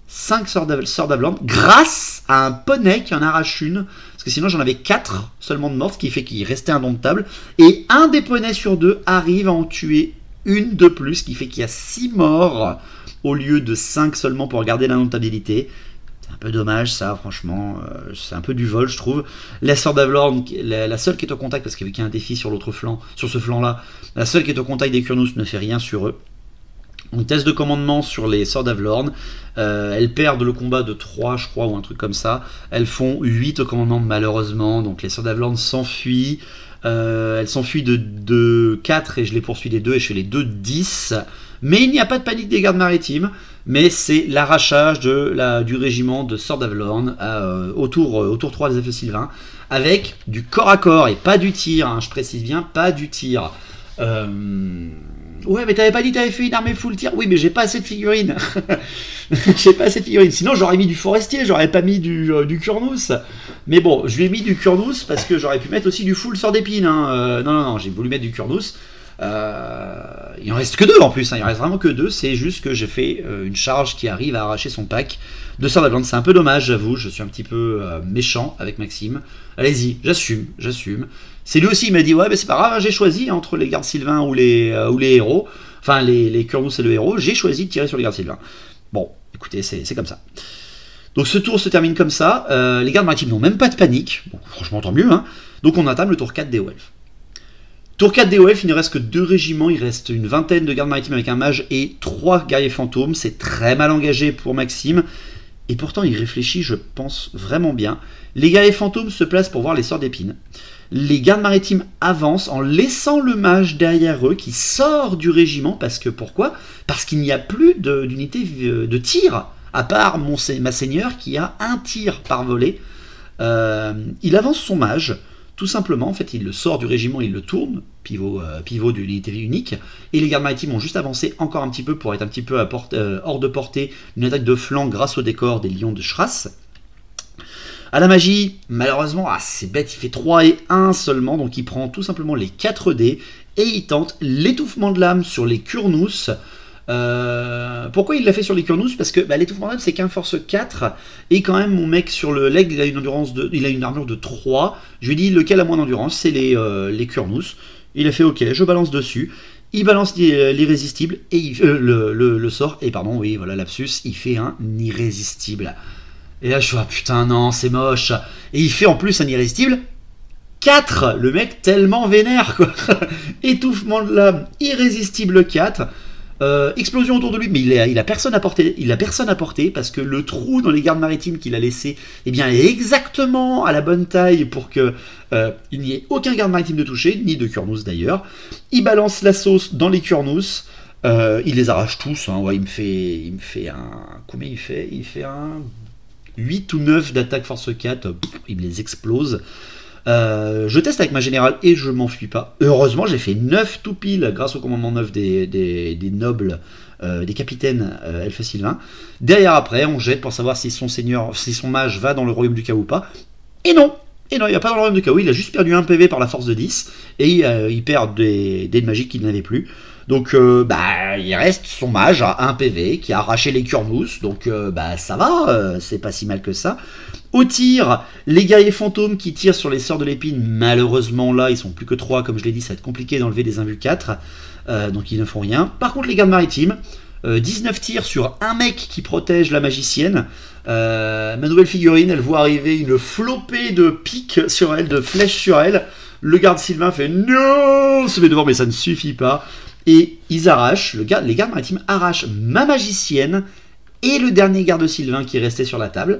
C: 5 sorts d'Avelorn grâce à un poney qui en arrache une, parce que sinon j'en avais 4 seulement de morts, ce qui fait qu'il restait indomptable, et un des poneys sur 2 arrive à en tuer une de plus, ce qui fait qu'il y a 6 morts au lieu de 5 seulement pour garder l'indomptabilité. C'est un peu dommage ça, franchement, c'est un peu du vol je trouve. La sœur d'Avelorn, la seule qui est au contact, parce qu'il y a un défi sur l'autre flanc, sur ce flanc là, la seule qui est au contact des Kurnous ne fait rien sur eux. Donc test de commandement sur les sorts d'Avelorn, elles perdent le combat de 3 je crois ou un truc comme ça, elles font 8 au commandement malheureusement, donc les sorts d'Avelorn s'enfuient, elles s'enfuient de 4 et je les poursuis des 2 et je fais les 2 de 10, mais il n'y a pas de panique des gardes maritimes, mais c'est l'arrachage du régiment de sorts d'Avelorn au tour 3 des elfes sylvains, avec du corps à corps et pas du tir, hein, je précise bien, pas du tir. Ouais, mais t'avais pas dit que t'avais fait une armée full tir. Oui, mais j'ai pas assez de figurines. J'ai pas assez de figurines. Sinon, j'aurais mis du forestier, j'aurais pas mis du Kurnous. Mais bon, je lui ai mis du Kurnous parce que j'aurais pu mettre aussi du full sort d'épine. Hein. Non, j'ai voulu mettre du Kurnous. Il en reste que 2 en plus. Hein. Il en reste vraiment que 2. C'est juste que j'ai fait une charge qui arrive à arracher son pack de sort d'Avelorn. C'est un peu dommage, j'avoue. Je suis un petit peu méchant avec Maxime. Allez-y, j'assume. C'est lui aussi, il m'a dit, ouais, mais c'est pas grave, j'ai choisi entre les gardes sylvains ou les héros, enfin les Kurnous et le héros, j'ai choisi de tirer sur les gardes sylvains. Bon, écoutez, c'est comme ça. Donc ce tour se termine comme ça, les gardes maritimes n'ont même pas de panique, bon, franchement tant mieux, hein. Donc on entame le tour 4 des Elfes. Tour 4 des Elfes, il ne reste que 2 régiments, il reste une vingtaine de gardes maritimes avec un mage et 3 guerriers fantômes, c'est très mal engagé pour Maxime, et pourtant il réfléchit, je pense, vraiment bien. Les guerriers fantômes se placent pour voir les sorts d'épine. les gardes maritimes avancent en laissant le mage derrière eux qui sort du régiment. Parce que pourquoi? Parce qu'il n'y a plus d'unité de tir, à part ma seigneur qui a un tir par volée. Il avance son mage, tout simplement. En fait, il le sort du régiment, il le tourne, pivot de l'unité unique. Et les gardes maritimes ont juste avancé encore un petit peu pour être un petit peu hors de portée d'une attaque de flanc grâce au décor des lions de Shras. À la magie, malheureusement, c'est bête, il fait 3 et 1 seulement, donc il prend tout simplement les 4 dés et il tente l'étouffement de l'âme sur les Kurnous. Pourquoi il l'a fait sur les Kurnous? Parce que l'étouffement de l'âme c'est qu'un force 4 et quand même mon mec sur le leg il a une armure de 3. Je lui ai dit lequel a moins d'endurance, c'est les Kurnous. Il a fait ok, je balance dessus. Il balance l'irrésistible et le sort, et pardon, oui voilà lapsus, il fait un irrésistible. Et là je suis putain non c'est moche. Et il fait en plus un irrésistible 4. Le mec tellement vénère quoi. Étouffement de l'âme, irrésistible 4. Explosion autour de lui, mais il a personne à porter. Il a personne à porter parce que le trou dans les gardes maritimes qu'il a laissé, eh bien, est exactement à la bonne taille pour que il n'y ait aucun garde maritime de toucher, ni de Kurnous d'ailleurs. Il balance la sauce dans les Kurnous. Il les arrache tous. Hein. Ouais, il me fait un. Combien il fait? Il fait un 8 ou 9 d'attaque force 4. Il me les explose. Je teste avec ma générale et je m'enfuis pas. Heureusement, j'ai fait 9 tout pile grâce au commandement 9 des nobles, des capitaines Elfe Sylvain. Derrière, après, on jette pour savoir si son mage va dans le royaume du chaos ou pas. Et non, il va pas dans le royaume du chaos. Il a juste perdu 1 PV par la force de 10 et il perd des dés de magie qu'il n'avait plus. Donc, il reste son mage à 1 PV qui a arraché les Kurnous. Donc, ça va, c'est pas si mal que ça. Au tir, les guerriers fantômes qui tirent sur les sœurs de l'épine, malheureusement là, ils sont plus que 3, comme je l'ai dit, ça va être compliqué d'enlever des invus 4, donc ils ne font rien. Par contre, les gardes maritimes, 19 tirs sur un mec qui protège la magicienne. Ma nouvelle figurine, elle voit arriver une flopée de piques sur elle, de flèches sur elle. Le garde Sylvain fait non, se met devant, mais ça ne suffit pas. Et ils arrachent, les gardes maritimes arrachent ma magicienne et le dernier garde Sylvain qui est resté sur la table.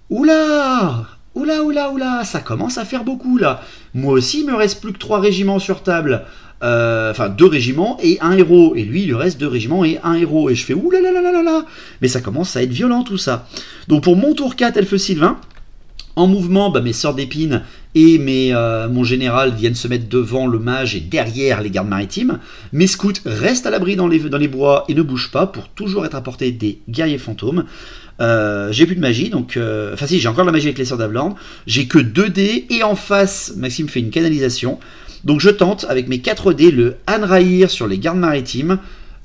C: Oula, ça commence à faire beaucoup là. Moi aussi, il me reste plus que 3 régiments sur table. Enfin, 2 régiments et 1 héros. Et lui, il lui reste 2 régiments et 1 héros. Et je fais oulalalala. Mais ça commence à être violent tout ça. Donc pour mon tour 4, Elfe Sylvain, en mouvement, mes sœurs d'épine et mon général viennent se mettre devant le mage et derrière les gardes maritimes. Mes scouts restent à l'abri dans les bois et ne bougent pas pour toujours être à portée des guerriers fantômes. J'ai plus de magie, donc... Enfin si, j'ai encore de la magie avec les sœurs d'Avland. J'ai que 2 dés, et en face, Maxime fait une canalisation. Donc je tente, avec mes 4 dés, le Anraïr sur les gardes maritimes.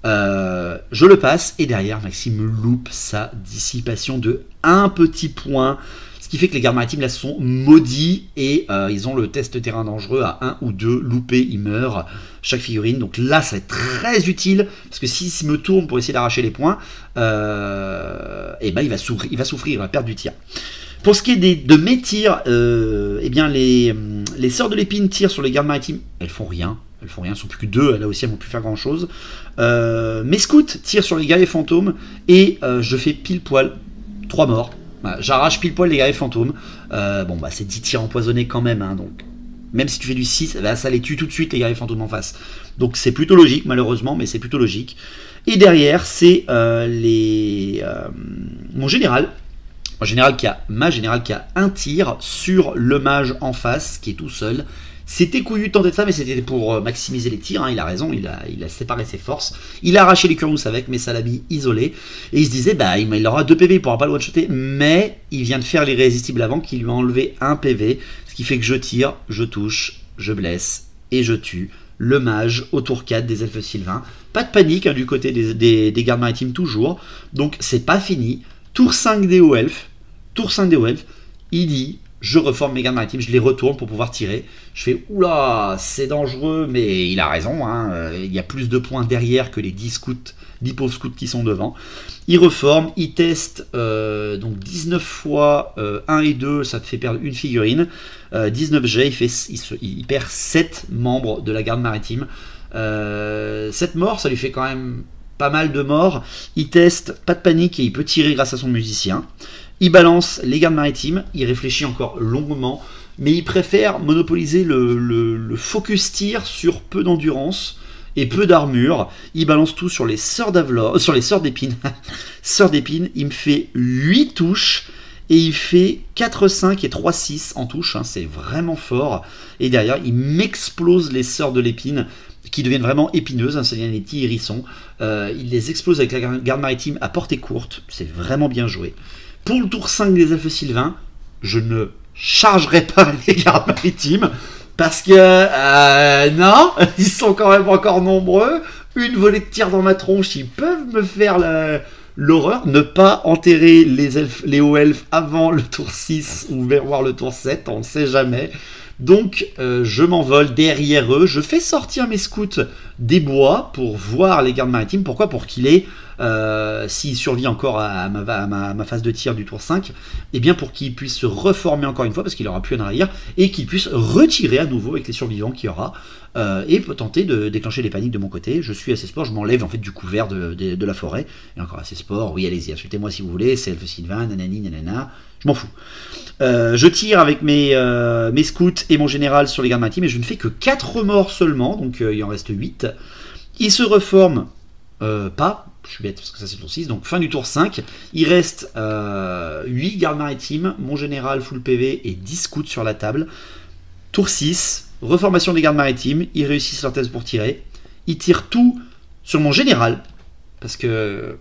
C: Je le passe, et derrière, Maxime loupe sa dissipation de 1 petit point. Ce qui fait que les gardes maritimes là sont maudits et ils ont le test terrain dangereux à 1 ou 2 loupés, ils meurent chaque figurine. Donc là ça va être très utile parce que s'il me tourne pour essayer d'arracher les points, il va souffrir, il va perdre du tir. Pour ce qui est de mes tirs, les sœurs de l'épine tirent sur les gardes maritimes, elles font rien, elles sont plus que 2, là aussi elles vont plus faire grand chose. Mes scouts tirent sur les guerriers fantômes et je fais pile poil 3 morts. J'arrache pile poil les guerriers fantômes. C'est 10 tirs empoisonnés quand même, hein, donc même si tu fais du 6, ça les tue tout de suite les guerriers fantômes en face. Donc c'est plutôt logique, malheureusement, mais c'est plutôt logique. Et derrière, c'est mon général. Ma général qui a 1 tir sur le mage en face, qui est tout seul. C'était couillu de tenter ça, mais c'était pour maximiser les tirs, hein, il a raison, il a séparé ses forces. Il a arraché les Kurnous avec, mais ça l'a mis isolé. Et il se disait, il aura 2 PV, il pourra pas le one-shotter, mais il vient de faire l'irrésistible avant, qui lui a enlevé 1 PV, ce qui fait que je tire, je touche, je blesse, et je tue le mage au tour 4 des Elfes Sylvains. Pas de panique hein, du côté des gardes maritimes toujours, donc c'est pas fini. Tour 5 des hauts elfes, il dit... Je reforme mes gardes maritimes, je les retourne pour pouvoir tirer. Je fais oula, c'est dangereux, mais il a raison. Hein, il y a plus de points derrière que les 10 pauvres scouts qui sont devant. Il reforme, il teste donc 19 fois 1 et 2, ça te fait perdre une figurine. 19 jets, il perd 7 membres de la garde maritime. 7 morts, ça lui fait quand même pas mal de morts. Il teste, pas de panique, et il peut tirer grâce à son musicien. Il balance les gardes maritimes, il réfléchit encore longuement, mais il préfère monopoliser le focus tir sur peu d'endurance et peu d'armure. Il balance tout sur les sœurs d'Avlor, sur les sœurs d'épine. Sœurs d'épine, il me fait 8 touches et il fait 4-5 et 3-6 en touche, hein, c'est vraiment fort. Et derrière, il m'explose les sœurs de l'épine qui deviennent vraiment épineuses, hein, ça devient des petits hérissons. Il les explose avec la garde maritime à portée courte, c'est vraiment bien joué. Pour le tour 5 des elfes sylvains, je ne chargerai pas les gardes maritimes, parce que, non, ils sont quand même encore nombreux. Une volée de tir dans ma tronche, ils peuvent me faire l'horreur. Ne pas enterrer les hauts elfes avant le tour 6 ou voir le tour 7, on ne sait jamais. Donc, je m'envole derrière eux. Je fais sortir mes scouts des bois pour voir les gardes maritimes. Pourquoi ? Pour qu'il ait, s'il survit encore à ma phase de tir du tour 5, et bien pour qu'il puisse se reformer encore une fois, parce qu'il aura plus à arrière, et qu'il puisse retirer à nouveau avec les survivants qu'il y aura, et tenter de déclencher les paniques de mon côté. Je suis assez sport, je m'enlève en fait du couvert de la forêt, et encore assez sport, oui allez-y, insultez-moi si vous voulez, c'est elfe sylvain, nanani, nanana, je m'en fous. Je tire avec mes scouts et mon général sur les gardes maritimes, et je ne fais que 4 remords seulement, donc il en reste 8. Ils se reforment pas, je suis bête parce que ça c'est le tour 6, donc fin du tour 5, il reste 8 gardes maritimes, mon général full PV et 10 scouts sur la table. Tour 6, reformation des gardes maritimes, ils réussissent leur thèse pour tirer, ils tirent tout sur mon général, parce que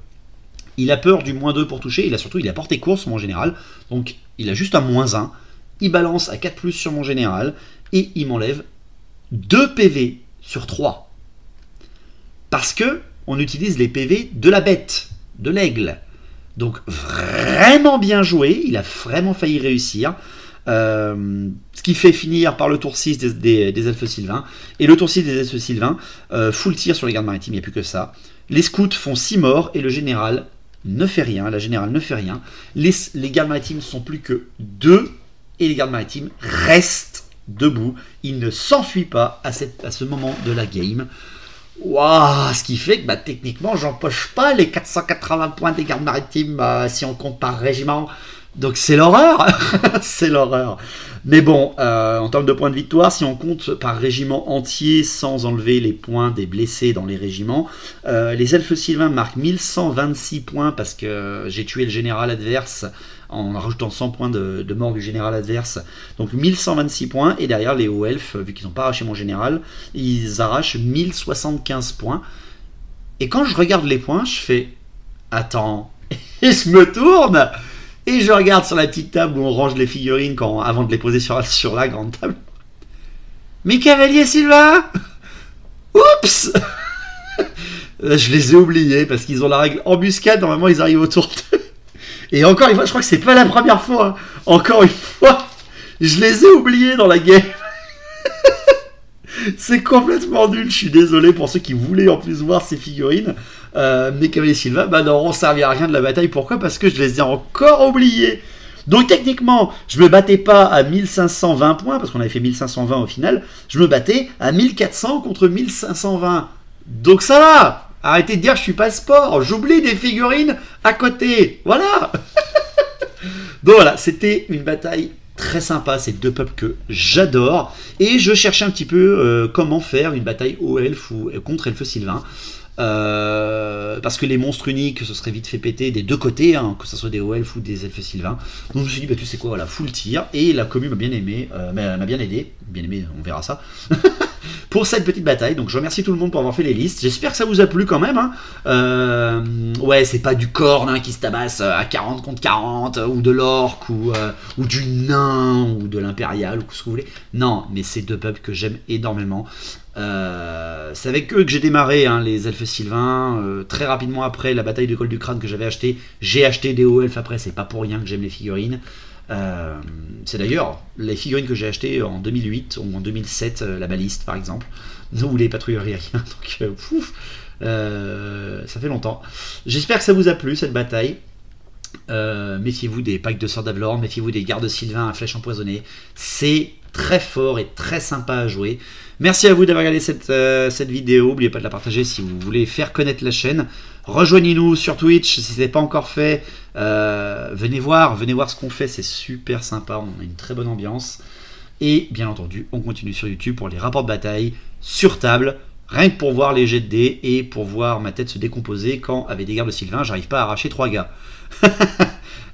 C: il a peur du -2 pour toucher, il a portée courte sur mon général, donc il a juste un -1, il balance à 4+, sur mon général, et il m'enlève 2 PV sur 3. Parce que on utilise les PV de la bête, de l'aigle. Donc vraiment bien joué, il a vraiment failli réussir. Ce qui fait finir par le tour 6 des elfes sylvains. Et le tour 6 des elfes sylvains, full tir sur les gardes maritimes, il n'y a plus que ça. Les scouts font 6 morts et le général ne fait rien. La générale ne fait rien. Les gardes maritimes sont plus que 2 et les gardes maritimes restent debout. Ils ne s'enfuient pas à ce moment de la game. Waouh, ce qui fait que techniquement, j'empoche pas les 480 points des gardes maritimes si on compte par régiment. Donc c'est l'horreur. C'est l'horreur. Mais bon, en termes de points de victoire, si on compte par régiment entier sans enlever les points des blessés dans les régiments, les elfes sylvains marquent 1126 points parce que j'ai tué le général adverse en rajoutant 100 points de mort du général adverse. Donc 1126 points, et derrière les hauts elfes, vu qu'ils n'ont pas arraché mon général, ils arrachent 1075 points. Et quand je regarde les points, je fais « Attends !» Et je me tourne et je regarde sur la petite table où on range les figurines avant de les poser sur la grande table. Mes cavaliers Sylvain! Oups! Je les ai oubliés parce qu'ils ont la règle embuscade, normalement ils arrivent autour d'eux. Et encore une fois, je crois que c'est pas la première fois, hein. Encore une fois, je les ai oubliés dans la game. C'est complètement nul, je suis désolé pour ceux qui voulaient en plus voir ces figurines. Mes cavaliers Sylvain n'auront servi à rien de la bataille. Pourquoi ? Parce que je les ai encore oubliés. Donc techniquement, je me battais pas à 1520 points, parce qu'on avait fait 1520 au final. Je me battais à 1400 contre 1520. Donc ça va. Arrêtez de dire je suis pas sport, j'oublie des figurines à côté. Voilà. Donc voilà, c'était une bataille très sympa, c'est 2 peuples que j'adore. Et je cherchais un petit peu comment faire une bataille haut elfe ou contre elfe sylvain. Parce que les monstres uniques, ce serait vite fait péter des deux côtés, hein, que ce soit des hauts elfes ou des elfes sylvains. Donc je me suis dit, tu sais quoi, voilà, full tir. Et la commu m'a bien aimé, m'a bien aidé. Bien aimé, on verra ça. Pour cette petite bataille. Donc je remercie tout le monde pour avoir fait les listes. J'espère que ça vous a plu quand même. Hein. Ouais, c'est pas du corne hein, qui se tabasse à 40 contre 40, ou de l'orque, ou du nain, ou de l'impérial, ou ce que vous voulez. Non, mais c'est 2 peuples que j'aime énormément. C'est avec eux que j'ai démarré, hein, les elfes sylvains. Très rapidement après la bataille de Col du Crâne que j'avais acheté, j'ai acheté des hauts elfes après. C'est pas pour rien que j'aime les figurines. C'est d'ailleurs les figurines que j'ai achetées en 2008 ou en 2007, la baliste par exemple, ou les patrouilleurs aériens. Donc, ça fait longtemps. J'espère que ça vous a plu cette bataille. Méfiez-vous des packs de Sœurs d'Avlor, méfiez-vous des gardes sylvains à flèches empoisonnées. C'est très fort et très sympa à jouer. Merci à vous d'avoir regardé cette vidéo. N'oubliez pas de la partager si vous voulez faire connaître la chaîne. Rejoignez-nous sur Twitch si ce n'est pas encore fait. Venez voir ce qu'on fait, c'est super sympa. On a une très bonne ambiance. Et bien entendu, on continue sur YouTube pour les rapports de bataille sur table, rien que pour voir les jets de dés et pour voir ma tête se décomposer quand, avec des gardes de Sylvain, j'arrive pas à arracher 3 gars.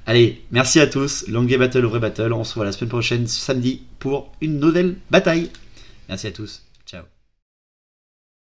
C: Allez, merci à tous. Long Game Battle, vrai battle. On se voit la semaine prochaine, samedi, pour une nouvelle bataille. Merci à tous.